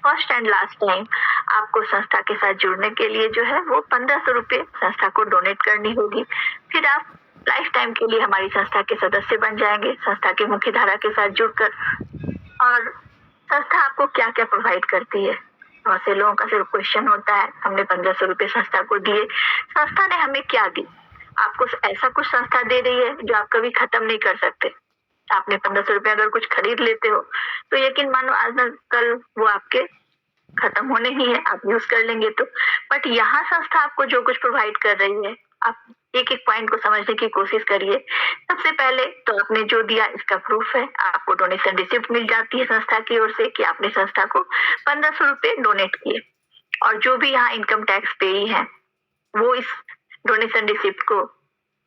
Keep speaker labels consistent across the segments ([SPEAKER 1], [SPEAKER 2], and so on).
[SPEAKER 1] First and last time आपको संस्था के साथ जुड़ने के लिए जो है वो 1500 रुपये संस्था को डोनेट करनी होगी। फिर आप लाइफ टाइम के लिए हमारी संस्था के सदस्य बन जाएंगे, संस्था की मुख्य धारा के साथ जुड़कर। और संस्था आपको क्या क्या प्रोवाइड करती है, बहुत से लोगों का सिर्फ क्वेश्चन होता है, हमने 1500 रुपये संस्था को दिए, संस्था ने हमें क्या दी? आपको ऐसा कुछ संस्था दे रही है जो आप कभी खत्म नहीं कर सकते। आपने 1500 रुपये अगर कुछ खरीद लेते हो तो यकीन मानो आज न कल वो आपके खत्म होने ही है, आप यूज कर लेंगे तो। बट यहाँ संस्था आपको जो कुछ प्रोवाइड कर रही है, आप एक एक पॉइंट को समझने की कोशिश करिए। सबसे पहले तो आपने जो दिया इसका प्रूफ है, आपको डोनेशन रिसिप्ट मिल जाती है संस्था की ओर से कि आपने संस्था को 1500 रुपये डोनेट किए। और जो भी यहाँ इनकम टैक्स पेई है वो इस डोनेशन रिसिप्ट को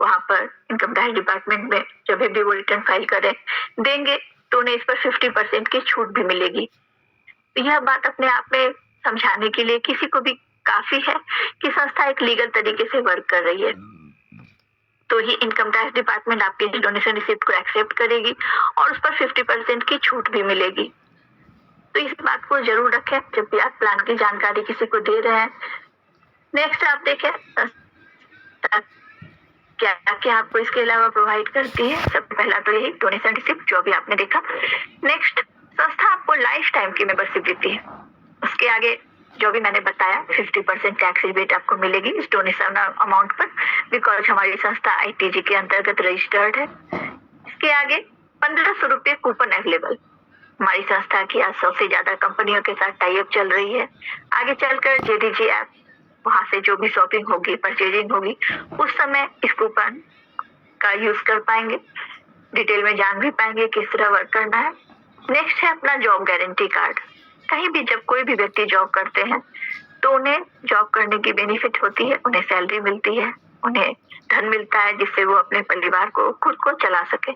[SPEAKER 1] वहां पर इनकम टैक्स डिपार्टमेंट में जब भी वो रिटर्न फाइल करें देंगे तो उन्हें इस पर 50% की छूट भी मिलेगी। तो यह बात अपने आप में समझाने के लिए किसी को भी काफी है कि संस्था एक लीगल तरीके से वर्क कर रही है। तो ही इनकम टैक्स डिपार्टमेंट आपके डोनेशन रिसिप्ट को एक्सेप्ट करेगी और उस पर 50% की छूट भी मिलेगी। तो इस बात को जरूर रखें जब भी आप प्लान की जानकारी किसी को दे रहे हैं। नेक्स्ट आप देखें क्या क्या आपको इसके अलावा प्रोवाइड करती है। सबसे पहला तो यही डोनेशन रिसिप्ट जो भी आपने देखा। नेक्स्ट, संस्था आपको लाइफ टाइम की मेंबरशिप देती है। उसके आगे जो भी मैंने बताया 50% टैक्स रिबेट आपको मिलेगी इस डोनेशन अमाउंट पर, बिकॉज हमारी संस्था ITG के अंतर्गत रजिस्टर्ड है। इसके आगे 1500 रुपये कूपन अवेलेबल। हमारी संस्था की आज 100 से ज्यादा कंपनियों के साथ टाई अप चल रही है। आगे चलकर JDG ऐप, वहां से जो भी शॉपिंग होगी, परचेजिंग होगी, उस समय इस कूपन का यूज कर पाएंगे, डिटेल में जान भी पाएंगे किस तरह वर्क करना है। नेक्स्ट है अपना जॉब गारंटी कार्ड। कहीं भी जब कोई भी व्यक्ति जॉब करते हैं तो उन्हें जॉब करने की बेनिफिट होती है, उन्हें सैलरी मिलती है, उन्हें धन मिलता है जिससे वो अपने परिवार को खुद को चला सके।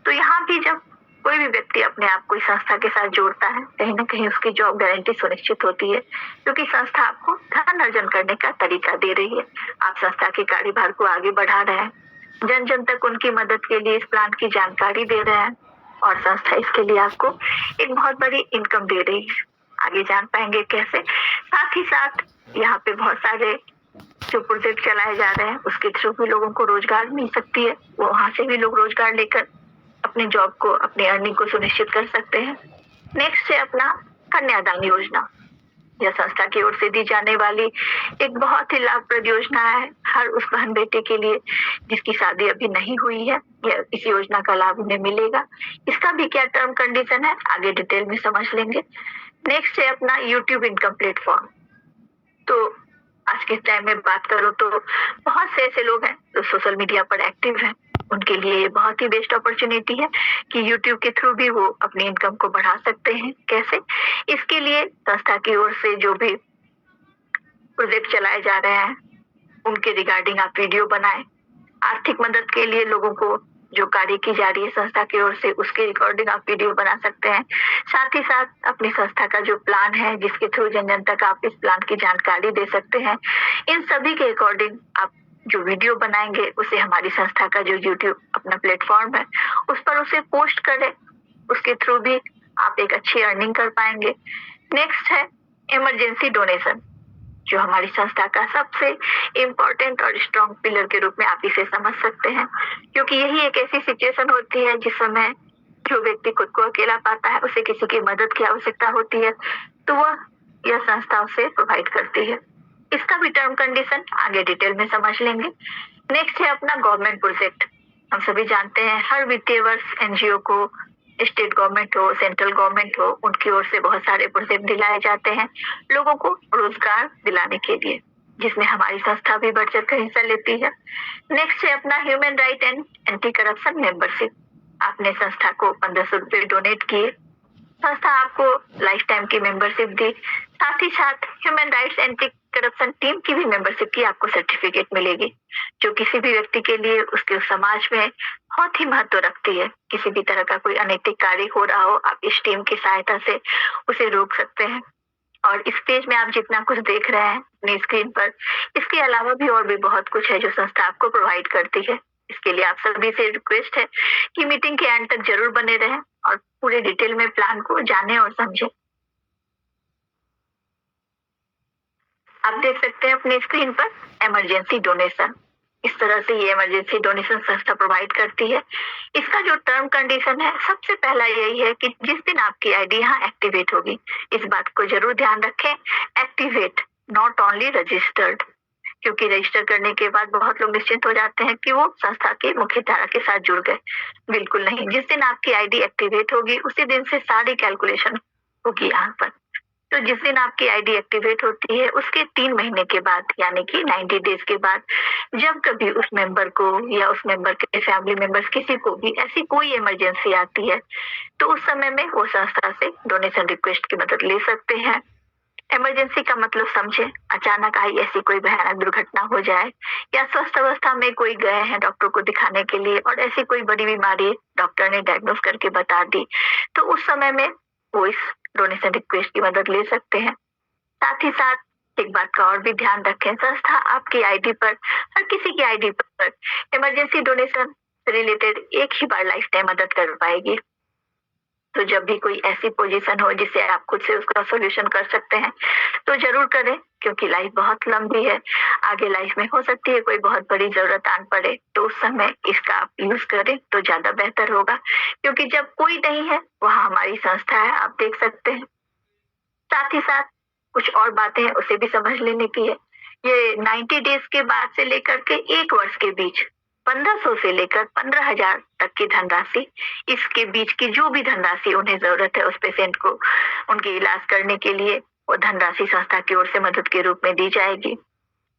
[SPEAKER 1] तो यहाँ भी जब कोई भी व्यक्ति अपने आप को संस्था के साथ जोड़ता है, कहीं ना कहीं उसकी जॉब गारंटी सुनिश्चित होती है, क्योंकि संस्था आपको धन अर्जन करने का तरीका दे रही है। आप संस्था के कार्यभार को आगे बढ़ा रहे हैं, जन जन तक उनकी मदद के लिए इस प्लान की जानकारी दे रहे हैं और संस्था इसके लिए आपको एक बहुत बड़ी इनकम दे रही है। आगे जान पाएंगे कैसे। साथ ही साथ यहाँ पे बहुत सारे जो प्रोजेक्ट चलाए जा रहे हैं उसके थ्रू भी लोगों को रोजगार मिल सकती है, वहां से भी लोग रोजगार लेकर अपने जॉब को, अपनी अर्निंग को सुनिश्चित कर सकते हैं। नेक्स्ट है अपना कन्यादान योजना। यह संस्था की ओर से दी जाने वाली एक बहुत ही लाभप्रद योजना है हर उस बहन बेटे के लिए जिसकी शादी अभी नहीं हुई है। इस योजना का लाभ उन्हें मिलेगा। इसका भी क्या टर्म कंडीशन है आगे डिटेल में समझ लेंगे। नेक्स्ट है अपना YouTube इनकम प्लेटफॉर्म। तो आज के टाइम में बात करो तो बहुत से ऐसे लोग हैं जो सोशल मीडिया पर एक्टिव हैं, उनके लिए ये बहुत ही बेस्ट अपॉर्चुनिटी है कि YouTube के थ्रू भी वो अपनी इनकम को बढ़ा सकते हैं। कैसे? इसके लिए संस्था की ओर से जो भी प्रोजेक्ट चलाए जा रहे हैं उनके रिगार्डिंग आप वीडियो बनाएं। आर्थिक मदद के लिए लोगों को जो कार्य की जा रही है संस्था की ओर से उसके रिकॉर्डिंग आप वीडियो बना सकते हैं। साथ ही साथ अपनी संस्था का जो प्लान है जिसके थ्रू जन जन तक आप इस प्लान की जानकारी दे सकते हैं, इन सभी के अकॉर्डिंग आप जो वीडियो बनाएंगे उसे हमारी संस्था का जो YouTube अपना प्लेटफॉर्म है उस पर उसे पोस्ट करें, उसके थ्रू भी आप एक अच्छी अर्निंग कर पाएंगे। नेक्स्ट है इमरजेंसी डोनेशन, जो हमारी संस्था का सबसे इम्पोर्टेंट और स्ट्रॉन्ग पिलर के रूप में आप इसे समझ सकते हैं, क्योंकि यही एक ऐसी सिचुएशन होती है जिस समय जो व्यक्ति खुद को अकेला पाता है, उसे किसी की मदद की आवश्यकता होती है, तो वह यह संस्था उसे प्रोवाइड करती है। इसका भी टर्म कंडीशन आगे डिटेल में समझ लेंगे। नेक्स्ट है अपना गवर्नमेंट प्रोजेक्ट। हम सभी जानते हैं हर वित्तीय वर्ष NGO को, स्टेट गवर्नमेंट हो, सेंट्रल गवर्नमेंट हो, उनकी ओर से बहुत सारे प्रोजेक्ट दिलाए जाते हैं लोगों को रोजगार दिलाने के लिए, जिसमें हमारी संस्था भी बढ़ चढ़ कर हिस्सा लेती है। नेक्स्ट है अपना human right and anti corruption membership. आपने संस्था को 1500 रुपये डोनेट किए, संस्था आपको लाइफ टाइम की मेंबरशिप दी, साथ ही साथ human rights anti corruption team की भी मेंबरशिप की आपको सर्टिफिकेट मिलेगी, जो किसी भी व्यक्ति के लिए उसके समाज में बहुत ही महत्व रखती है। किसी भी तरह का कोई अनैतिक कार्य हो रहा हो, आप इस टीम की सहायता से उसे रोक सकते हैं। और इस पेज में आप जितना कुछ देख रहे हैं अपनी स्क्रीन पर, इसके अलावा भी और भी बहुत कुछ है जो संस्था आपको प्रोवाइड करती है। इसके लिए आप सभी से रिक्वेस्ट है कि मीटिंग के एंड तक जरूर बने रहें और पूरे डिटेल में प्लान को जाने और समझें। आप देख सकते हैं अपने स्क्रीन पर इमरजेंसी डोनेशन। इस तरह से ये इमरजेंसी डोनेशन संस्था प्रोवाइड करती है। इसका जो टर्म कंडीशन है, सबसे पहला यही है कि जिस दिन आपकी आईडी यहाँ एक्टिवेट होगी, इस बात को जरूर ध्यान रखें, एक्टिवेट, नॉट ओनली रजिस्टर्ड। क्योंकि रजिस्टर करने के बाद बहुत लोग निश्चिंत हो जाते हैं कि वो संस्था की मुख्य धारा के साथ जुड़ गए। बिल्कुल नहीं, जिस दिन आपकी आईडी एक्टिवेट होगी उसी दिन से सारी कैलकुलेशन होगी यहाँ पर। तो जिस दिन आपकी आईडी एक्टिवेट होती है उसके 3 महीने के बाद, यानी कि 90 डेज के बाद, जब कभी उस मेंबर को या उस मेंबर के फैमिली मेंबर्स किसी को भी ऐसी कोई इमरजेंसी आती है, तो उस समय में वो संस्था से डोनेशन रिक्वेस्ट की मदद ले सकते हैं। इमरजेंसी का मतलब समझे, अचानक आई ऐसी कोई भयानक दुर्घटना हो जाए, या स्वस्थ अवस्था में कोई गए हैं डॉक्टर को दिखाने के लिए और ऐसी कोई बड़ी बीमारी डॉक्टर ने डायग्नोस करके बता दी, तो उस समय में वो इस डोनेशन रिक्वेस्ट की मदद ले सकते हैं। साथ ही साथ एक बात का और भी ध्यान रखें, संस्था आपकी आईडी पर, हर किसी की आईडी पर इमरजेंसी डोनेशन रिलेटेड एक ही बार लाइफ टाइम मदद कर पाएगी। तो जब भी कोई ऐसी पोजीशन हो जिससे आप खुद से उसका सोल्यूशन कर सकते हैं, तो जरूर करें, क्योंकि लाइफ बहुत लंबी है। आगे लाइफ में हो सकती है कोई बहुत बड़ी जरूरत आन पड़े, तो उस समय इसका आप यूज करें तो ज्यादा बेहतर होगा, क्योंकि जब कोई नहीं है वहाँ हमारी संस्था है, आप देख सकते हैं। साथ ही साथ कुछ और बातें हैं उसे भी समझ लेने की है। ये 90 डेज के बाद से लेकर के 1 वर्ष के बीच 1500 से लेकर 15,000 तक की धनराशि, इसके बीच की जो भी धनराशि उन्हें जरूरत है उस पेशेंट को उनके इलाज करने के लिए, वो धनराशि संस्था की ओर से मदद के रूप में दी जाएगी।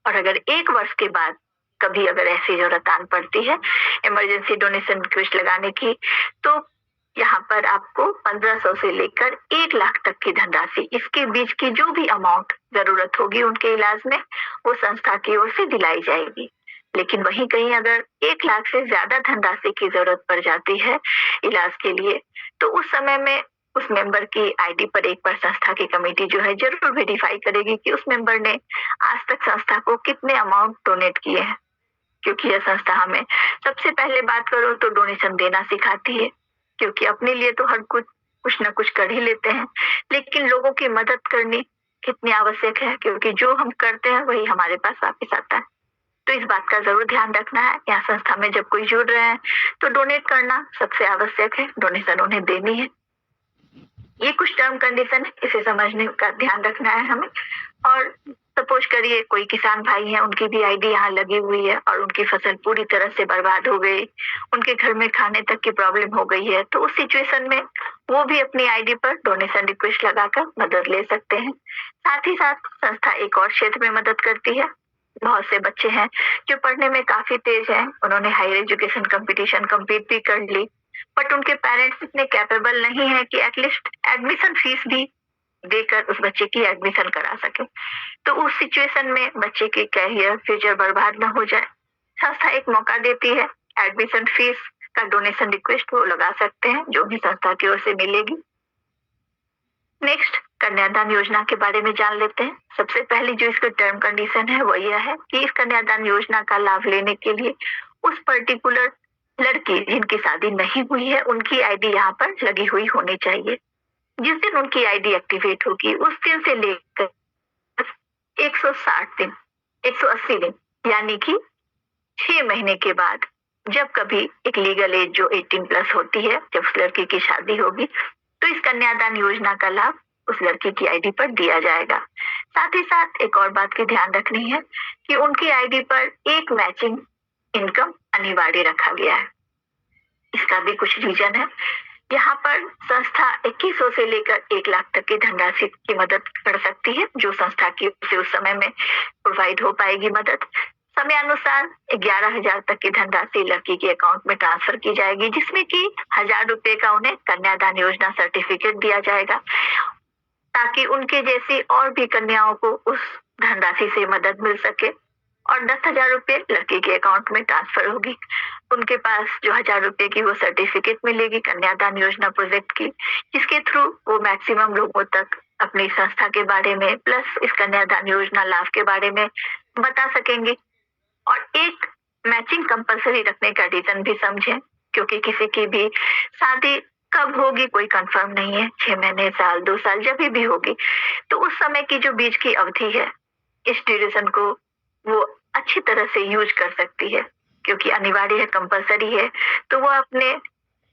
[SPEAKER 1] और अगर 1 वर्ष के बाद कभी अगर ऐसी जरूरत आन पड़ती है इमरजेंसी डोनेशन रिक्वेस्ट लगाने की, तो यहाँ पर आपको 1500 से लेकर 1 लाख तक की धनराशि, इसके बीच की जो भी अमाउंट जरूरत होगी उनके इलाज में, वो संस्था की ओर से दिलाई जाएगी। लेकिन वहीं कहीं अगर 1 लाख से ज्यादा धनराशि की जरूरत पड़ जाती है इलाज के लिए, तो उस समय में उस मेंबर की आईडी पर एक बार संस्था की कमेटी जो है जरूर वेरीफाई करेगी कि उस मेंबर ने आज तक संस्था को कितने अमाउंट डोनेट किए हैं। क्योंकि यह संस्था हमें सबसे पहले बात करो तो डोनेशन देना सिखाती है, क्योंकि अपने लिए तो हर कुछ न कुछ कर ही लेते हैं, लेकिन लोगों की मदद करनी कितनी आवश्यक है, क्योंकि जो हम करते हैं वही हमारे पास वापस आता है। तो इस बात का जरूर ध्यान रखना है। यहाँ संस्था में जब कोई जुड़ रहे हैं तो डोनेट करना सबसे आवश्यक है, डोनेशन उन्हें देनी है। ये कुछ टर्म कंडीशन है, इसे समझने का ध्यान रखना है हमें। और सपोज करिए कोई किसान भाई हैं, उनकी भी आईडी यहाँ लगी हुई है और उनकी फसल पूरी तरह से बर्बाद हो गई, उनके घर में खाने तक की प्रॉब्लम हो गई है, तो उस सिचुएशन में वो भी अपनी आईडी पर डोनेशन रिक्वेस्ट लगाकर मदद ले सकते हैं। साथ ही साथ संस्था एक और क्षेत्र में मदद करती है। बहुत से बच्चे हैं जो पढ़ने में काफी तेज हैं, उन्होंने हायर एजुकेशन कंपटीशन कम्पीट भी कर ली, बट उनके पेरेंट्स इतने कैपेबल नहीं है कि एटलीस्ट एडमिशन फीस भी देकर उस बच्चे की एडमिशन करा सके। तो उस सिचुएशन में बच्चे के कैरियर फ्यूचर बर्बाद न हो जाए, संस्था एक मौका देती है। एडमिशन फीस का डोनेशन रिक्वेस्ट वो लगा सकते हैं, जो भी संस्था की ओर से मिलेगी। नेक्स्ट, कन्यादान योजना के बारे में जान लेते हैं। सबसे पहली जो इसका टर्म कंडीशन है वो यह है कि इस कन्यादान योजना का लाभ लेने के लिए उस पर्टिकुलर लड़की जिनकी शादी नहीं हुई है उनकी आईडी यहाँ पर लगी हुई होनी चाहिए। जिस दिन उनकी आईडी एक्टिवेट होगी उस दिन से लेकर 160 दिन, 180 दिन, यानी कि 6 महीने के बाद जब कभी एक लीगल एज जो 18 प्लस होती है, जब उस लड़की की शादी होगी, तो इस कन्यादान योजना का लाभ उस लड़की की आईडी पर दिया जाएगा। साथ ही साथ एक और बात की ध्यान रखनी है कि उनकी आईडी पर एक मैचिंग इनकम अनिवार्य रखा गया है। इसका भी कुछ रीजन है। यहाँ पर संस्था 2100 से लेकर 1 लाख तक की धनराशि की मदद कर सकती है, जो संस्था की से उस समय में प्रोवाइड हो पाएगी मदद। समय अनुसार 11,000 तक की धनराशि लड़की के अकाउंट में ट्रांसफर की जाएगी, जिसमें कि 1,000 रुपए का उन्हें कन्यादान योजना सर्टिफिकेट दिया जाएगा, ताकि उनके जैसी और भी कन्याओं को उस धनराशि से मदद मिल सके। और 10,000 रुपए लड़के के अकाउंट में ट्रांसफर होगी। उनके पास जो 1,000 रुपए की वो सर्टिफिकेट मिलेगी कन्यादान योजना प्रोजेक्ट की, जिसके थ्रू वो मैक्सिमम लोगों तक अपनी संस्था के बारे में प्लस इस कन्यादान योजना लाभ के बारे में बता सकेंगे। और एक मैचिंग कंपलसरी रखने का रीजन भी समझें, क्योंकि किसी की भी शादी कब होगी कोई कंफर्म नहीं है, 6 महीने, साल, 2 साल, जब भी होगी, तो उस समय की जो बीच की अवधि है इस ड्यूरेशन को वो अच्छी तरह से यूज कर सकती है, क्योंकि अनिवार्य है, कंपलसरी है। तो वो अपने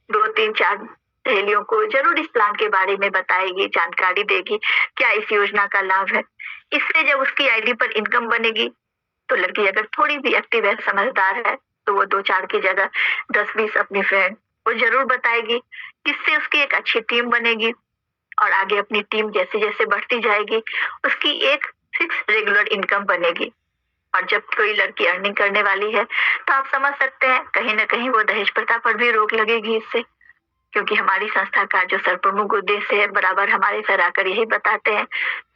[SPEAKER 1] 2-3-4 सहेलियों को जरूर इस प्लान के बारे में बताएगी, जानकारी देगी, क्या इस योजना का लाभ है। इससे जब उसकी आईडी पर इनकम बनेगी तो लड़की अगर थोड़ी भी एक्टिव है, समझदार है, तो वो 2-4 की जगह 10-20 अपनी फ्रेंड को जरूर बताएगी। इससे उसकी एक अच्छी टीम बनेगी और आगे अपनी टीम जैसे जैसे बढ़ती जाएगी उसकी एक फिक्स रेगुलर इनकम बनेगी। और जब कोई लड़की अर्निंग करने वाली है तो आप समझ सकते हैं कहीं ना कहीं वो दहेज प्रथा पर भी रोक लगेगी इससे, क्योंकि हमारी संस्था का जो सर्वप्रमुख उद्देश्य है, बराबर हमारे सर आकर यही बताते हैं,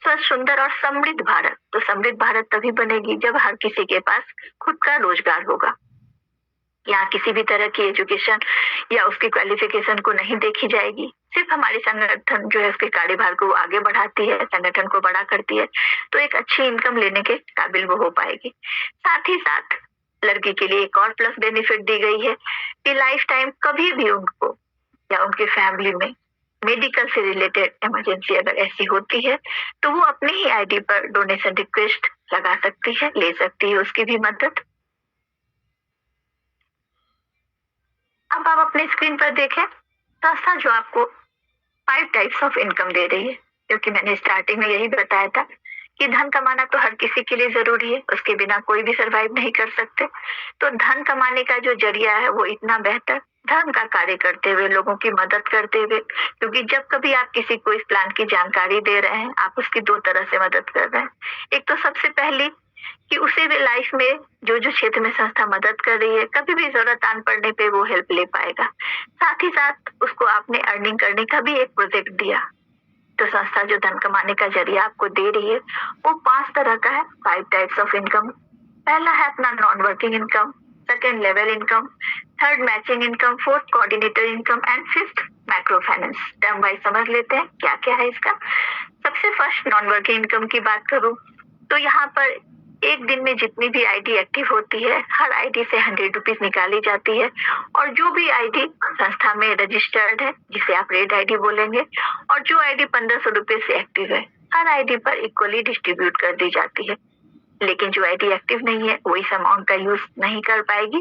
[SPEAKER 1] स्वस्थ, सुंदर और समृद्ध भारत। तो समृद्ध भारत तभी बनेगी जब हर किसी के पास खुद का रोजगार होगा। यहाँ किसी भी तरह की एजुकेशन या उसकी क्वालिफिकेशन को नहीं देखी जाएगी, सिर्फ हमारी संगठन जो है उसके कार्यभार को आगे बढ़ाती है, संगठन को बड़ा करती है, तो एक अच्छी इनकम लेने के काबिल वो हो पाएगी। साथ ही साथ लड़की के लिए एक और प्लस बेनिफिट दी गई है कि लाइफ टाइम कभी भी उनको या उनके फैमिली में मेडिकल से रिलेटेड इमरजेंसी अगर ऐसी होती है तो वो अपने ही आईडी पर डोनेशन रिक्वेस्ट लगा सकती है, ले सकती है उसकी भी मदद। अब आप अपने स्क्रीन पर देखें संस्था जो आपको 5 टाइप्स ऑफ इनकम दे रही है, क्योंकि मैंने स्टार्टिंग में यही बताया था कि धन कमाना तो हर किसी के लिए जरूरी है, उसके बिना कोई भी सरवाइव नहीं कर सकते। तो धन कमाने का जो जरिया है वो इतना बेहतर धर्म का कार्य करते हुए, लोगों की मदद करते हुए, क्योंकि जब कभी आप किसी को इस प्लान की जानकारी दे रहे हैं आप उसकी 2 तरह से मदद कर रहे हैं। एक तो सबसे पहली कि उसे भी लाइफ में जो जो क्षेत्र में संस्था मदद कर रही है कभी भी जरूरत आन पड़ने पे वो हेल्प ले पाएगा। साथ ही साथ उसको आपने अर्निंग करने का भी एक प्रोजेक्ट दिया। तो संस्था जो धन कमाने का जरिया आपको दे रही है वो 5 तरह का है, 5 टाइप्स ऑफ इनकम। पहला है अपना non working income, second level income, third matching income, fourth coordinator income and fifth micro finance. Term wise समझ लेते हैं क्या क्या है इसका। सबसे फर्स्ट नॉन वर्किंग इनकम की बात करूं तो यहाँ पर एक दिन में जितनी भी आईडी एक्टिव होती है हर आईडी से 100 रुपीज निकाली जाती है, और जो भी आईडी संस्था में रजिस्टर्ड है जिसे आप रेड आईडी बोलेंगे, और जो आईडी 1500 रुपए से एक्टिव है हर आईडी पर इक्वली डिस्ट्रीब्यूट कर दी जाती है। लेकिन जो आईडी एक्टिव नहीं है वो इस अमाउंट का यूज नहीं कर पाएगी,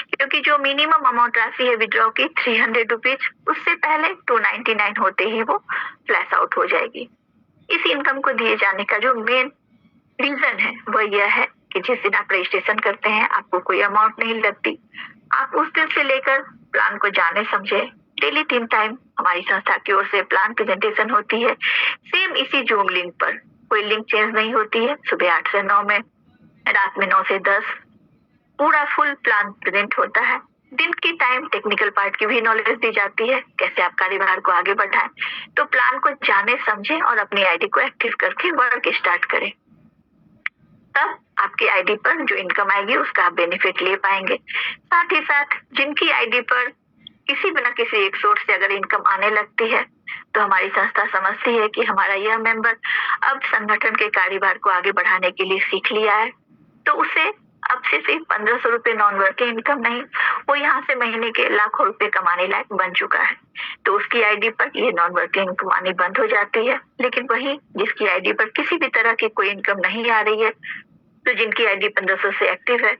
[SPEAKER 1] क्योंकि जो मिनिमम अमाउंट राशि है विड्रॉ की 300 रुपीज, उससे पहले 299 होते ही वो फ्लैश आउट हो जाएगी। इस इनकम को दिए जाने का जो मेन रीजन है वह यह है कि जिस दिन आप रजिस्ट्रेशन करते हैं आपको कोई अमाउंट नहीं लगती। आप उस दिन से लेकर प्लान को जाने समझे डेली 3 टाइम हमारी संस्था की ओर से प्लान प्रेजेंटेशन होती है, सेम इसी जूम लिंक पर, कोई लिंक चेंज नहीं होती है। सुबह 8 से 9 में, रात में 9 से 10 पूरा फुल प्लान प्रेजेंट होता है। दिन की टाइम टेक्निकल पार्ट की भी नॉलेज दी जाती है, कैसे आप कार्यभार को आगे बढ़ाएं। तो प्लान को जाने समझे और अपनी आईडी को एक्टिव करके वर्क स्टार्ट करें, तब आपकी आईडी पर जो इनकम आएगी उसका आप बेनिफिट ले पाएंगे। साथ ही साथ जिनकी आईडी पर किसी बिना किसी एक सोर्स से अगर इनकम आने लगती है तो हमारी संस्था समझती है कि हमारा यह मेंबर अब संगठन के कार्यभार को आगे बढ़ाने के लिए सीख लिया है, तो उसे अब से सिर्फ 1500 रुपए नॉन वर्किंग इनकम नहीं, वो यहाँ से महीने के लाखों रुपए कमाने लायक बन चुका है। तो उसकी आईडी पर ये नॉन वर्किंग इनकम आनी बंद हो जाती है। लेकिन वही जिसकी आईडी पर किसी भी तरह की कोई इनकम नहीं आ रही है, तो जिनकी आईडी 1500 से एक्टिव है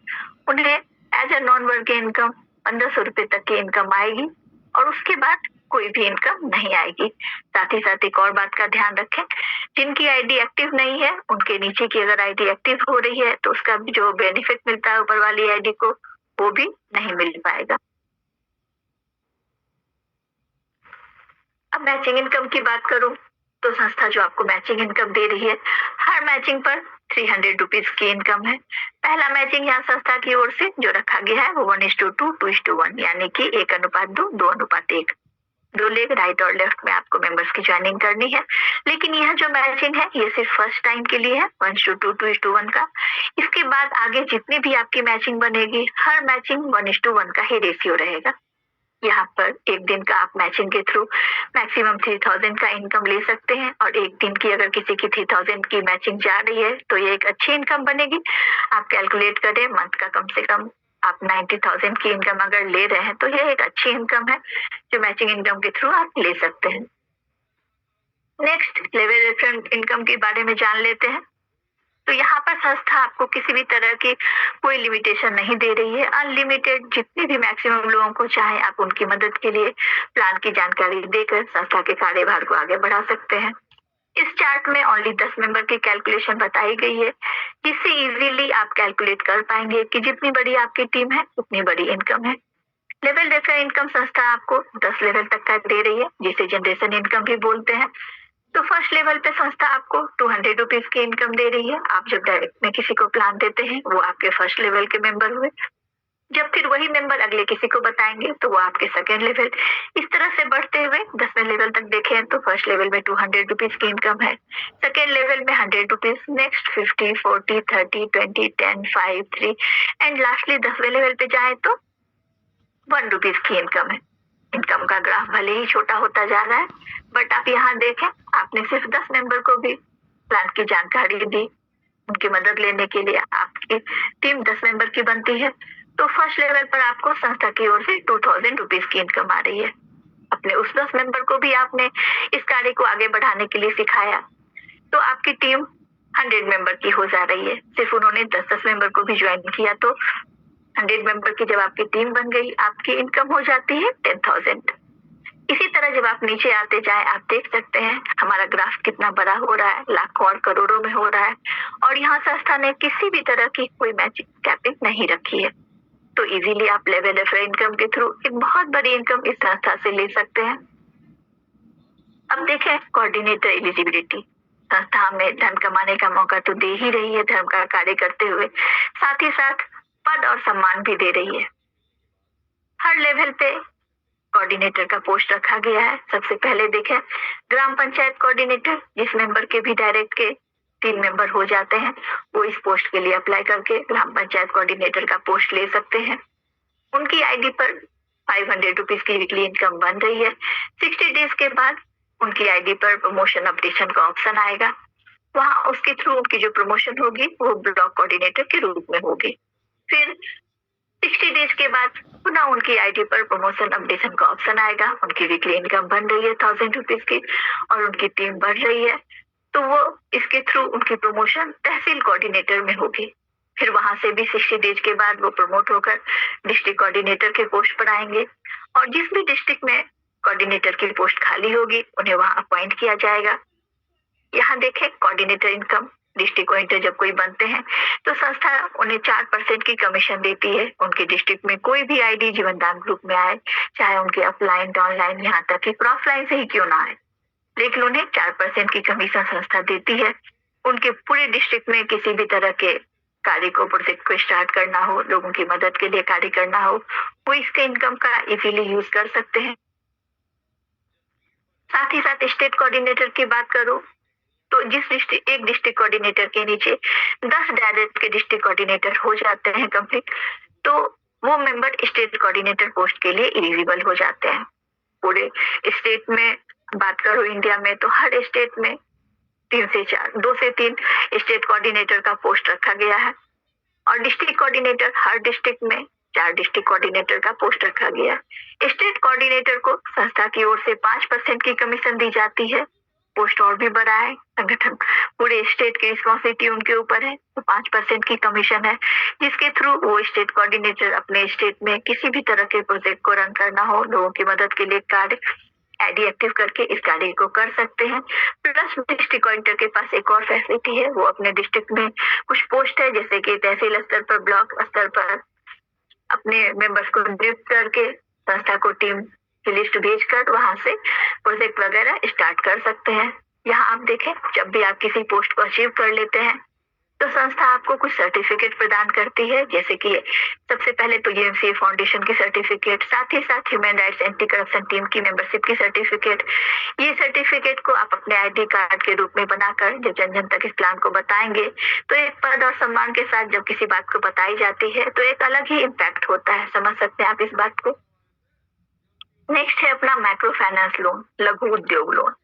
[SPEAKER 1] उन्हें as a non working income 1500 रुपए तक की इनकम आएगी, और उसके बाद कोई भी इनकम नहीं आएगी। साथ ही साथ एक और बात का ध्यान रखें, जिनकी आईडी एक्टिव नहीं है उनके नीचे की अगर आईडी एक्टिव हो रही है तो उसका जो बेनिफिट मिलता है ऊपर वाली आईडी को वो भी नहीं मिल पाएगा। अब मैचिंग इनकम की बात करूं तो संस्था जो आपको मैचिंग इनकम दे रही है, हर मैचिंग पर 300 रुपीज की इनकम है। पहला मैचिंग यहाँ संस्था की ओर से जो रखा गया है वो 1:2, 2:1, यानी कि 1:2, 2:1। 2 लेग राइट और लेफ्ट में आपको मेंबर्स की ज्वाइनिंग करनी है। लेकिन यह जो मैचिंग है ये सिर्फ फर्स्ट टाइम के लिए है, 1:2, 2:1 का। इसके बाद आगे जितनी भी आपकी मैचिंग बनेगी हर मैचिंग 1:1 का ही रेशियो रहेगा। यहाँ पर एक दिन का आप मैचिंग के थ्रू मैक्सिमम 3000 का इनकम ले सकते हैं, और एक दिन की अगर किसी की 3000 की मैचिंग जा रही है तो ये एक अच्छी इनकम बनेगी। आप कैलकुलेट करें, मंथ का कम से कम आप 90,000 की इनकम अगर ले रहे हैं तो यह एक अच्छी इनकम है जो मैचिंग इनकम के थ्रू आप ले सकते हैं। नेक्स्ट लेवल रेफरेंस इनकम के बारे में जान लेते हैं। तो यहाँ पर संस्था आपको किसी भी तरह की कोई लिमिटेशन नहीं दे रही है। अनलिमिटेड जितने भी मैक्सिमम लोगों को चाहे आप उनकी मदद के लिए प्लान की जानकारी देकर संस्था के कार्यभार को आगे बढ़ा सकते हैं। इस चार्ट में ओनली 10 मेंबर की कैलकुलेशन बताई गई है, जिससे इजीली आप कैलकुलेट कर पाएंगे कि जितनी बड़ी आपकी टीम है उतनी बड़ी इनकम है। लेवल रेफर इनकम संस्था आपको 10 लेवल तक का दे रही है, जिसे जनरेशन इनकम भी बोलते हैं। तो फर्स्ट लेवल पे संस्था आपको 200 रुपीज की इनकम दे रही है। आप जब डायरेक्ट में किसी को प्लान देते हैं वो आपके फर्स्ट लेवल के मेंबर हुए। जब फिर वही मेंबर अगले किसी को बताएंगे तो वो आपके सेकेंड लेवल। इस तरह से बढ़ते हुए 10वें लेवल तक देखें तो फर्स्ट लेवल में 200 रुपीज की इनकम है, सेकेंड लेवल में 100 रुपीज, नेक्स्ट 50, 40, 30, 20, 10, 5, 3 एंड लास्टली 10वें लेवल पे जाए तो 1 रुपीज की इनकम है। इनकम का ग्राफ भले ही छोटा होता जा रहा है, बट आप यहाँ देखें आपने सिर्फ 10 मेंबर को भी प्लान की जानकारी दी। उनकी मदद लेने के लिए आपकी टीम 10 मेंबर की बनती है। तो फर्स्ट लेवल पर आपको संस्था की ओर से 2000 रुपीज की इनकम आ रही है। अपने उस 10 मेंबर को भी आपने इस कार्य को आगे बढ़ाने के लिए सिखाया, तो आपकी टीम 100 मेंबर की हो जा रही है। सिर्फ उन्होंने 10-10 मेंबर को भी ज्वाइन किया तो 100 मेंबर की जब आपकी टीम बन गई, आपकी इनकम हो जाती है 10,000। इसी तरह जब आप नीचे आते जाए आप देख सकते हैं हमारा ग्राफ कितना बड़ा हो रहा है, लाखों और करोड़ों में हो रहा है। और यहाँ संस्था ने किसी भी तरह की कोई मैचिंग कैपिंग नहीं रखी है। तो इजीली आप लेवल ऑफ इनकम के थ्रू एक बहुत बड़ी इनकम इस संस्था से ले सकते हैं। अब देखें कोऑर्डिनेटर एलिजिबिलिटी। संस्था हमें धन कमाने का मौका तो दे ही रही है धर्म का कार्य करते हुए, साथ ही साथ पद और सम्मान भी दे रही है। हर लेवल पे कोऑर्डिनेटर का पोस्ट रखा गया है। सबसे पहले देखें ग्राम पंचायत कोऑर्डिनेटर, जिस मेंबर के भी डायरेक्ट के 3 मेंबर हो जाते हैं, वो इस पोस्ट के लिए अप्लाई करके ग्राम पंचायत कोऑर्डिनेटर का पोस्ट ले सकते हैं। उनकी आईडी पर 500 रुपीज की वीकली इनकम बन रही है। 60 डेज के बाद उनकी आईडी पर प्रमोशन अपडेशन का ऑप्शन आएगा। वहां उसके थ्रू उनकी जो प्रमोशन होगी वो ब्लॉक कोऑर्डिनेटर के रूप में होगी। फिर 60 डेज के बाद पुनः उनकी आईडी पर प्रमोशन अपडेशन का ऑप्शन आएगा। उनकी वीकली इनकम बन रही है 1000 रुपीज की और उनकी टीम बढ़ रही है, तो वो इसके थ्रू उनकी प्रमोशन तहसील कोऑर्डिनेटर में होगी। फिर वहां से भी 60 डेज के बाद वो प्रमोट होकर डिस्ट्रिक्ट कोऑर्डिनेटर के पोस्ट पर आएंगे और जिस भी डिस्ट्रिक्ट में कोऑर्डिनेटर की पोस्ट खाली होगी उन्हें वहां अपॉइंट किया जाएगा। यहाँ देखें कोऑर्डिनेटर इनकम, डिस्ट्रिक्ट कोऑर्डिनेटर जब कोई बनते हैं तो संस्था उन्हें 4% की कमीशन देती है। उनके डिस्ट्रिक्ट में कोई भी आईडी जीवनदान ग्रुप में आए, चाहे उनके अपलाइन डाउनलाइन यहाँ तक कि क्रॉसलाइन से ही क्यों ना आए, लेकिन उन्हें 4% की कमीशन संस्था देती है। उनके पूरे डिस्ट्रिक्ट में किसी भी तरह के कार्य को, प्रोजेक्ट को स्टार्ट करना हो, लोगों की मदद के लिए कार्य करना हो, वो इसके इनकम का इजीली यूज कर सकते हैं। साथ ही साथ स्टेट कोऑर्डिनेटर की बात करूं तो जिस एक डिस्ट्रिक्ट कोऑर्डिनेटर के नीचे 10 डायरेक्ट के डिस्ट्रिक्ट कोऑर्डिनेटर हो जाते हैं कंप्लीट, तो वो मेंबर स्टेट कोऑर्डिनेटर पोस्ट के लिए एलिजिबल हो जाते हैं। पूरे स्टेट में बात करो इंडिया में तो हर स्टेट में 2 से 3 स्टेट कोऑर्डिनेटर का पोस्ट रखा गया है और डिस्ट्रिक्ट कोऑर्डिनेटर हर डिस्ट्रिक्ट में 4 डिस्ट्रिक्ट कोऑर्डिनेटर का पोस्ट रखा गया है। स्टेट कोऑर्डिनेटर को संस्था की ओर से 5% की कमीशन दी जाती है। पोस्ट और भी बड़ा है, संगठन पूरे स्टेट की रिस्पॉन्सिबिलिटी उनके ऊपर है, तो 5% की कमीशन है, जिसके थ्रू वो स्टेट कोऑर्डिनेटर अपने स्टेट में किसी भी तरह के प्रोजेक्ट को रन करना हो, लोगों की मदद के लिए कार्य आईडी एक्टिव करके इस कार्य को कर सकते हैं। प्लस डिस्ट्रिक्ट कोऑर्डिनेटर के पास एक और फैसिलिटी है, वो अपने डिस्ट्रिक्ट में कुछ पोस्ट है जैसे कि तहसील स्तर पर, ब्लॉक स्तर पर अपने मेंबर्स को नियुक्त करके संस्था को टीम की लिस्ट भेजकर वहां से प्रोजेक्ट वगैरह स्टार्ट कर सकते हैं। यहाँ आप देखें जब भी आप किसी पोस्ट को अचीव कर लेते हैं तो संस्था आपको कुछ सर्टिफिकेट प्रदान करती है, जैसे कि सबसे पहले तो यूएमसीए फाउंडेशन की सर्टिफिकेट, साथ ही साथ human rights anti corruption team की मेंबरशिप की सर्टिफिकेट। ये सर्टिफिकेट को आप अपने आईडी कार्ड के रूप में बनाकर जब जन जन तक इस प्लान को बताएंगे तो एक पद और सम्मान के साथ जब किसी बात को बताई जाती है तो एक अलग ही इम्पैक्ट होता है। समझ सकते हैं आप इस बात को। नेक्स्ट है अपना माइक्रो फाइनेंस लोन, लघु उद्योग लोन।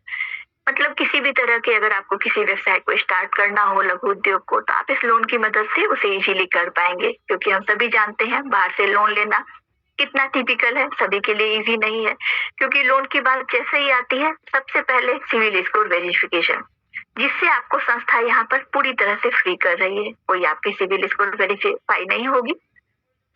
[SPEAKER 1] मतलब किसी भी तरह के अगर आपको किसी व्यवसाय को स्टार्ट करना हो, लघु उद्योग को, तो आप इस लोन की मदद से उसे इजीली कर पाएंगे, क्योंकि हम सभी जानते हैं बाहर से लोन लेना कितना टिपिकल है, सभी के लिए इजी नहीं है। क्योंकि लोन की बात जैसे ही आती है सबसे पहले सिविल स्कोर वेरिफिकेशन, जिससे आपको संस्था यहाँ पर पूरी तरह से फ्री कर रही है। कोई आपकी सिविल स्कोर वेरीफाई नहीं होगी।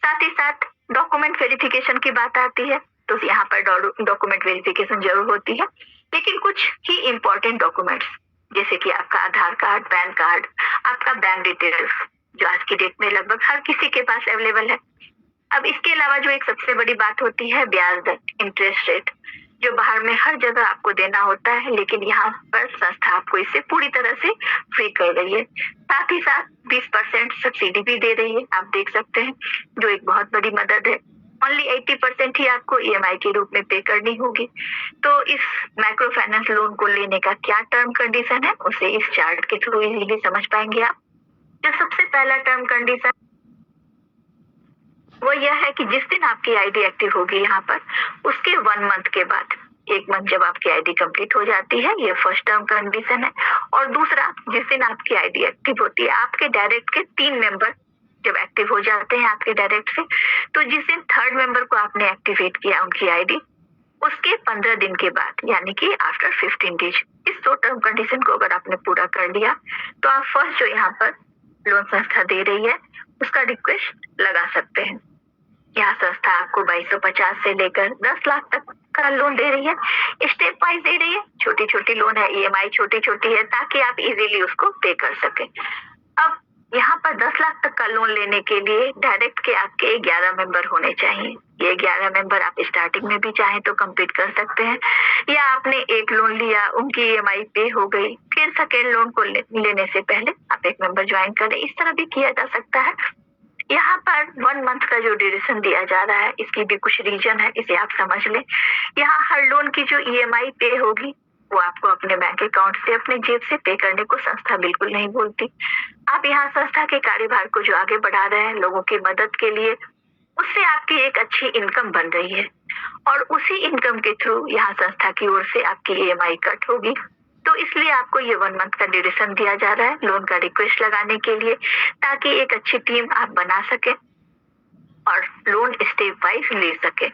[SPEAKER 1] साथ ही साथ डॉक्यूमेंट वेरिफिकेशन की बात आती है तो यहाँ पर डॉक्यूमेंट वेरिफिकेशन जरूर होती है, लेकिन कुछ ही इम्पोर्टेंट डॉक्यूमेंट्स जैसे कि आपका आधार कार्ड, पैन कार्ड, आपका बैंक डिटेल्स, जो आज की डेट में लगभग हर किसी के पास अवेलेबल है। अब इसके अलावा जो एक सबसे बड़ी बात होती है ब्याज दर, इंटरेस्ट रेट, जो बाहर में हर जगह आपको देना होता है, लेकिन यहाँ पर संस्था आपको इसे पूरी तरह से फ्री कर रही है। साथ ही साथ 20% सब्सिडी भी दे रही है, आप देख सकते हैं, जो एक बहुत बड़ी मदद है। ओनली 80% ही आपको ईएमआई के रूप में पे करनी होगी। तो इस माइक्रो फाइनेंस लोन को लेने का क्या टर्म कंडीशन है, उसे इस चार्ट के थ्रू इजीली समझ पाएंगे आप। जो सबसे पहला टर्म कंडीशन वो यह है कि जिस दिन आपकी आईडी एक्टिव होगी यहाँ पर, उसके 1 मंथ के बाद, 1 मंथ जब आपकी आईडी कंप्लीट हो जाती है, ये फर्स्ट टर्म कंडीशन है। और दूसरा, जिस दिन आपकी आईडी एक्टिव होती है, आपके डायरेक्ट के 3 मेंबर जब एक्टिव हो जाते हैं आपके डायरेक्ट से, तो जिस दिन 3rd मेंबर को आपने एक्टिवेट किया उनकी आईडी, उसके 15 दिन के बाद, यानी कि आफ्टर 15 डेज, इस 2 टर्म कंडीशन को अगर आपने पूरा कर लिया तो आप फर्स्ट जो यहाँ पर लोन संस्था दे रही है उसका रिक्वेस्ट लगा सकते हैं। यहाँ संस्था आपको 2250 से लेकर 10 लाख तक का लोन दे रही है, स्टेप वाइज दे रही है। छोटी छोटी लोन है, ईएमआई छोटी छोटी है, ताकि आप इजीली उसको पे कर सके। अब यहाँ पर 10 लाख तक का लोन लेने के लिए डायरेक्ट के आपके 11 मेंबर होने चाहिए। ये 11 मेंबर आप स्टार्टिंग में भी चाहें तो कंप्लीट कर सकते हैं, या आपने एक लोन लिया, उनकी ईएमआई पे हो गई, फिर सेकेंड लोन को लेने से पहले आप एक मेंबर ज्वाइन करें, इस तरह भी किया जा सकता है। यहाँ पर 1 मंथ का जो ड्यूरेशन दिया जा रहा है, इसकी भी कुछ रीजन है, इसे आप समझ लें। यहाँ हर लोन की जो ईएमआई पे होगी वो आपको अपने बैंक अकाउंट से, अपने जेब से पे करने को संस्था बिल्कुल नहीं बोलती। आप यहाँ संस्था के कार्यभार को जो आगे बढ़ा रहे हैं लोगों की मदद के लिए, उससे आपकी एक अच्छी इनकम बन रही है, और उसी इनकम के थ्रू यहाँ संस्था की ओर से आपकी ईएमआई कट होगी। तो इसलिए आपको ये 1 मंथ का ड्यूरेशन दिया जा रहा है लोन का रिक्वेस्ट लगाने के लिए, ताकि एक अच्छी टीम आप बना सके और लोन स्टेप वाइज ले सके।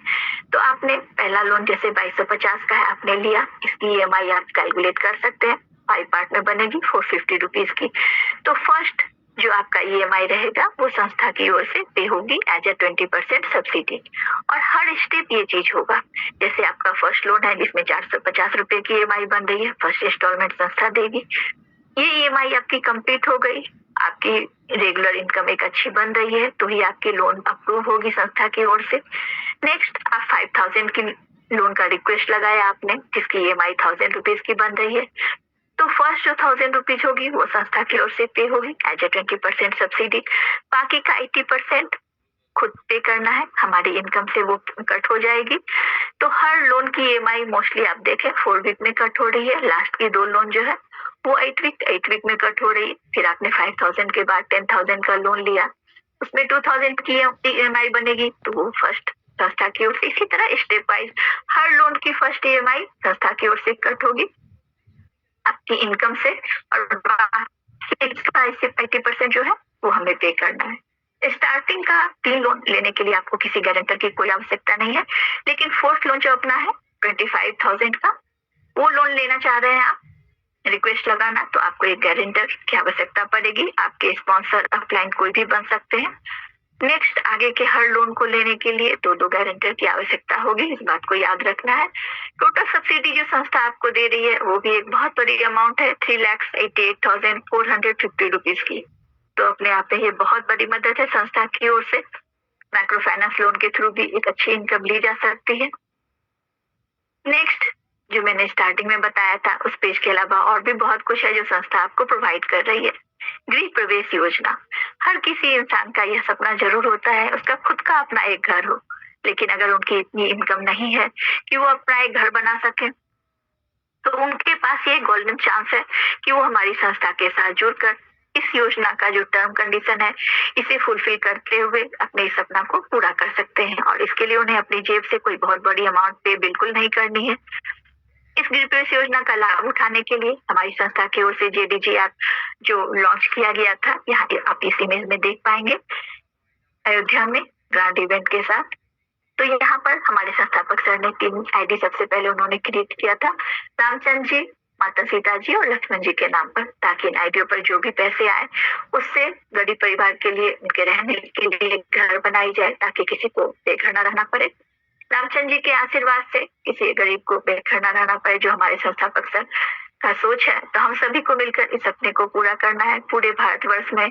[SPEAKER 1] तो आपने पहला लोन जैसे 2250 का है, आपने लिया, इसकी ईएमआई आप कैलकुलेट कर सकते हैं, 5 पार्ट में बनेगी 450 रुपीज की। तो फर्स्ट जो आपका ईएमआई रहेगा वो संस्था की ओर से पे होगी एज ए 20% सब्सिडी, और हर स्टेप ये चीज होगा। जैसे आपका फर्स्ट लोन है जिसमें 450 रुपए की ईएमआई बन रही है, फर्स्ट इंस्टॉलमेंट संस्था देगी। ये ईएमआई आपकी कंप्लीट हो गई, आपकी रेगुलर इनकम एक अच्छी बन रही है, तो ही आपकी लोन अप्रूव होगी संस्था की ओर से। नेक्स्ट, आप 5000 की लोन का रिक्वेस्ट लगाया आपने, जिसकी ईएमआई 1000 रुपीज की बन रही है। तो फर्स्ट जो 1000 रुपीज होगी वो संस्था की ओर से पे होगी एज ए 20% सब्सिडी। बाकी का 80% खुद पे करना है, हमारी इनकम से वो कट हो जाएगी। तो हर लोन की ईएमआई मोस्टली आप देखें 4 वीक में कट हो रही है। लास्ट की 2 लोन जो है वो 8 वीक में कट हो रही है। फिर आपने 5000 के बाद 10,000 का लोन लिया, उसमें 2000 की ईएमआई बनेगी, तो वो फर्स्ट संस्था की ओर से। इसी तरह स्टेप वाइज हर लोन की फर्स्ट ईएमआई संस्था की ओर से कट होगी आपकी इनकम से, और 80% जो है वो हमें पे करना है। स्टार्टिंग का 3 लोन लेने के लिए आपको किसी गारंटर की कोई आवश्यकता नहीं है, लेकिन 4th लोन जो अपना है 25,000 का, वो लोन लेना चाह रहे हैं आप, रिक्वेस्ट लगाना, तो आपको एक गारंटर की आवश्यकता पड़ेगी। आपके स्पॉन्सर अपलाइन कोई भी बन सकते हैं। नेक्स्ट, आगे के हर लोन को लेने के लिए 2 गारंटर की आवश्यकता होगी, इस बात को याद रखना है। टोटल सब्सिडी जो संस्था आपको दे रही है वो भी एक बहुत बड़ी अमाउंट है, 3,88,450 रुपीज की। तो अपने आप में ये बहुत बड़ी मदद है संस्था की ओर से। माइक्रो फाइनेंस लोन के थ्रू भी एक अच्छी इनकम ली जा सकती है। नेक्स्ट, जो मैंने स्टार्टिंग में बताया था, उस पेज के अलावा और भी बहुत कुछ है जो संस्था आपको प्रोवाइड कर रही है। गृह प्रवेश योजना, हर किसी इंसान का यह सपना जरूर होता है उसका खुद का अपना एक घर हो, लेकिन अगर उनकी इतनी इनकम नहीं है कि वो अपना एक घर बना सके, तो उनके पास ये गोल्डन चांस है कि वो हमारी संस्था के साथ जुड़कर इस योजना का जो टर्म कंडीशन है इसे फुलफिल करते हुए अपने इस सपना को पूरा कर सकते हैं। और इसके लिए उन्हें अपनी जेब से कोई बहुत बड़ी अमाउंट पे बिल्कुल नहीं करनी है। इस गृह प्रवेश योजना का लाभ उठाने के लिए हमारी संस्था की ओर से जेडीजी ऐप जो लॉन्च किया गया था, यहाँ आप इस इमेज में देख पाएंगे, अयोध्या में ग्रांड इवेंट के साथ। तो यहाँ पर हमारे संस्थापक सर ने 3 आईडी सबसे पहले उन्होंने क्रिएट किया था। रामचंद्र जी माता सीता जी और लक्ष्मण जी के नाम पर, ताकि इन आईडियों पर जो भी पैसे आए उससे गरीब परिवार के लिए, उनके रहने के लिए घर बनाई जाए, ताकि किसी को बेघर न रहना पड़े। रामचंद्र जी के आशीर्वाद से किसी गरीब को बेघर न रहना पड़े, जो हमारे संस्थापक सर का सोच है। तो हम सभी को मिलकर इस सपने को पूरा करना है। पूरे भारतवर्ष में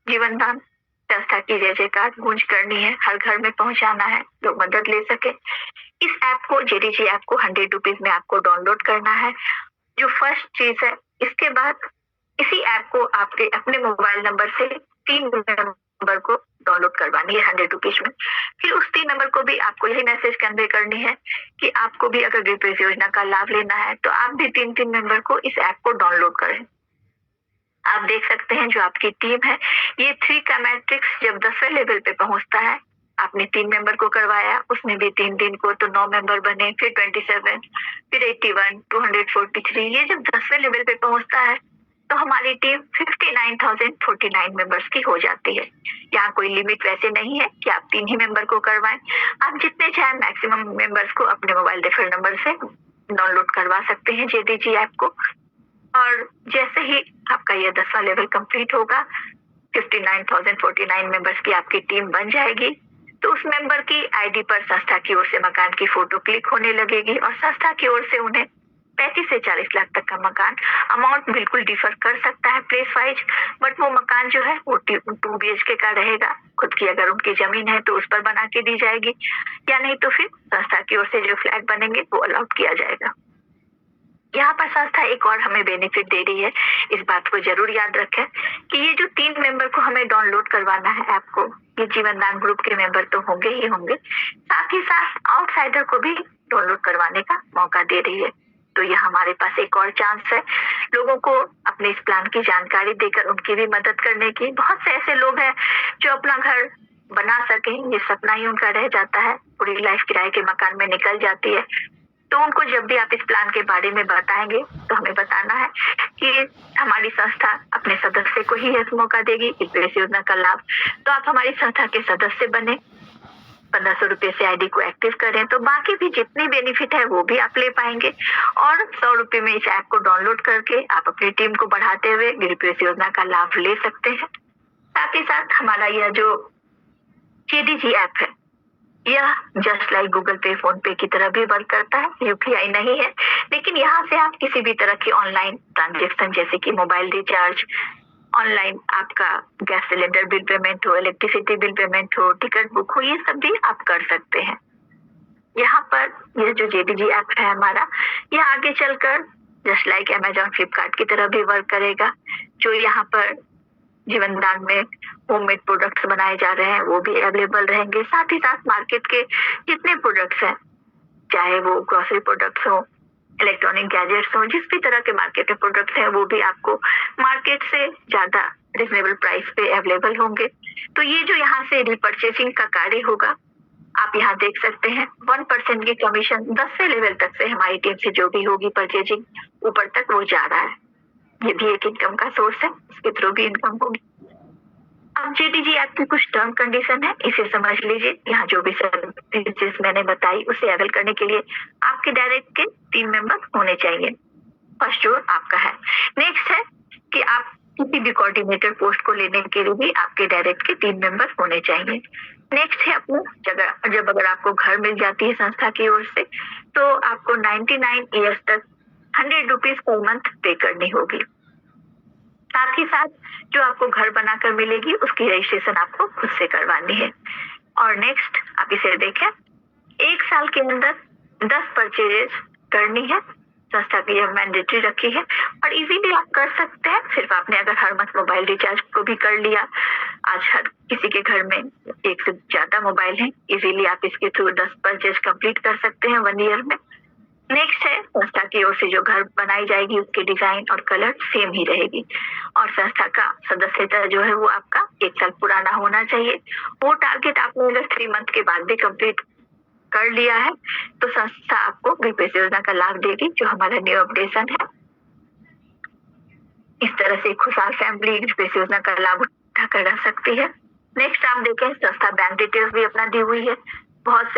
[SPEAKER 1] जीवन दान संस्था की जय जयकार गूंज करनी है, हर घर में पहुंचाना है, लोग मदद ले सके। इस ऐप को, जेडीजी ऐप को 100 रुपीज में आपको डाउनलोड करना है, जो फर्स्ट चीज है। इसके बाद इसी ऐप को आपके अपने मोबाइल नंबर से 3 नंबर को डाउनलोड करवानी है 100 रुपीज में। फिर उस 3 नंबर को भी आपको यही मैसेज कन्वे करनी है कि आपको भी अगर गृह योजना का लाभ लेना है तो आप भी 3 नंबर को इस ऐप को डाउनलोड करें। आप देख सकते हैं जो आपकी टीम है, ये 3 का मैट्रिक्स जब 10वें लेवल पे पहुंचता है, आपने 3 मेंबर को करवाया, उसमें भी 3 दिन को तो 9 मेंबर बने, फिर 27, फिर 81, 243। ये जब 10वें लेवल पे पहुंचता है तो हमारी टीम 59,049 मेंबर्स की हो जाती है। यहाँ कोई लिमिट वैसे नहीं है कि आप 3 ही मेंबर को करवाएं, आप जितने चाहे मैक्सिमम मेंबर्स को अपने मोबाइल रेफर नंबर से डाउनलोड करवा सकते हैं जेडीजी ऐप को। और जैसे ही आपका ये 10वां लेवल कंप्लीट होगा, 59,049 मेंबर्स की आपकी टीम बन जाएगी, तो उस मेंबर की आईडी पर संस्था की ओर से मकान की फोटो क्लिक होने लगेगी और संस्था की ओर से उन्हें 35 से 40 लाख तक का मकान, अमाउंट बिल्कुल डिफर कर सकता है प्लेस वाइज, बट वो मकान जो है वो 2 BHK का रहेगा। खुद की अगर उनकी जमीन है तो उस पर बना के दी जाएगी, या नहीं तो फिर संस्था की ओर से जो फ्लैट बनेंगे वो अलाउड किया जाएगा। यहाँ पर संस्था एक और हमें बेनिफिट दे रही है, इस बात को जरूर याद रखें कि ये जो 3 मेंबर को हमें डाउनलोड करवाना है ऐप को, ये जीवन दान ग्रुप के मेंबर तो होंगे ही होंगे, साथ ही साथ आउटसाइडर को भी डाउनलोड करवाने का मौका दे रही है। तो ये हमारे पास एक और चांस है लोगों को अपने इस प्लान की जानकारी देकर उनकी भी मदद करने की। बहुत से ऐसे लोग हैं जो अपना घर बना सके, ये सपना ही उनका रह जाता है, पूरी लाइफ किराए के मकान में निकल जाती है। तो उनको जब भी आप इस प्लान के बारे में बताएंगे तो हमें बताना है कि हमारी संस्था अपने सदस्य को ही यह मौका देगी इस गृह योजना का लाभ। तो आप हमारी संस्था के सदस्य बने, 1500 रुपए से आईडी को एक्टिव करें, तो बाकी भी जितनी बेनिफिट है वो भी आप ले पाएंगे। और 100 रुपए में इस ऐप को डाउनलोड करके आप अपनी टीम को बढ़ाते हुए गृह योजना का लाभ ले सकते हैं। साथ ही साथ हमारा यह जो जेडीजी ऐप है, यह जस्ट लाइक गूगल पे, फोन पे की तरह भी वर्क करता है। यूपीआई नहीं है, लेकिन यहाँ से आप किसी भी तरह की ऑनलाइन ट्रांजेक्शन, जैसे कि मोबाइल रिचार्ज, ऑनलाइन आपका गैस सिलेंडर बिल पेमेंट हो, इलेक्ट्रिसिटी बिल पेमेंट हो, टिकट बुक हो, ये सब भी आप कर सकते हैं। यहाँ पर यह जो जेडीजी ऐप है हमारा, यह आगे चलकर जस्ट लाइक अमेजॉन, फ्लिपकार्ट की तरह भी वर्क करेगा। जो यहाँ पर जीवन दान में होममेड प्रोडक्ट्स बनाए जा रहे हैं वो भी अवेलेबल रहेंगे। साथ ही साथ मार्केट के जितने प्रोडक्ट्स हैं, चाहे वो ग्रोसरी प्रोडक्ट्स हो, इलेक्ट्रॉनिक गैजेट्स हो, जिस भी तरह के मार्केट में प्रोडक्ट्स हैं वो भी आपको मार्केट से ज्यादा रिजनेबल प्राइस पे अवेलेबल होंगे। तो ये जो यहाँ से रिपर्चेसिंग का कार्य होगा, आप यहाँ देख सकते हैं 1% की कमीशन 10वें लेवल तक से हमारी टीम से जो भी होगी परचेजिंग, ऊपर तक वो जा रहा है। ये भी एक इनकम का सोर्स है, इसके थ्रू भी इनकम होगी। अब जेडीजी ऐप की कुछ टर्म कंडीशन है, इसे समझ लीजिए। यहाँ जो भी सर्विसेज मैंने बताई उसे अवेल करने के लिए आपके डायरेक्ट के 3 मेंबर होने चाहिए। फर्स्ट जो आपका है। नेक्स्ट है कि आप किसी भी कोऑर्डिनेटर पोस्ट को लेने के लिए भी आपके डायरेक्ट के 3 मेंबर होने चाहिए। नेक्स्ट है अपना जगह, जब अगर आपको घर मिल जाती है संस्था की ओर से, तो आपको 99 ईयर्स तक 100 रुपीज पर मंथ पे करनी होगी। साथ ही साथ जो आपको घर बनाकर मिलेगी उसकी रजिस्ट्रेशन आपको खुद से करवानी है। और नेक्स्ट आप इसे देखें, 1 साल के अंदर 10 परचेजेस करनी है, संस्था की यह मैंडेटरी रखी है और इजीली आप कर सकते हैं। सिर्फ आपने अगर हर मंथ मोबाइल रिचार्ज को भी कर लिया, आज हर किसी के घर में 1 से ज्यादा मोबाइल है, इजीली आप इसके थ्रू 10 परचेज कंप्लीट कर सकते हैं 1 ईयर में। नेक्स्ट है संस्था की ओर से जो घर बनाई जाएगी उसकी डिजाइन और कलर सेम ही रहेगी और संस्था का सदस्यता जो है वो आपका 1 साल पुराना होना चाहिए। वो टारगेट आपने अगर 3 मंथ के बाद भी कंप्लीट कर लिया है तो संस्था आपको गृह योजना का लाभ देगी, जो हमारा न्यू अपडेशन है। इस तरह से खुशहाल फैमिली गृह योजना का लाभ उठाकर रह सकती है। नेक्स्ट आप देखें, संस्था बैंक डिटेल्स भी अपना दी हुई है। बहुत से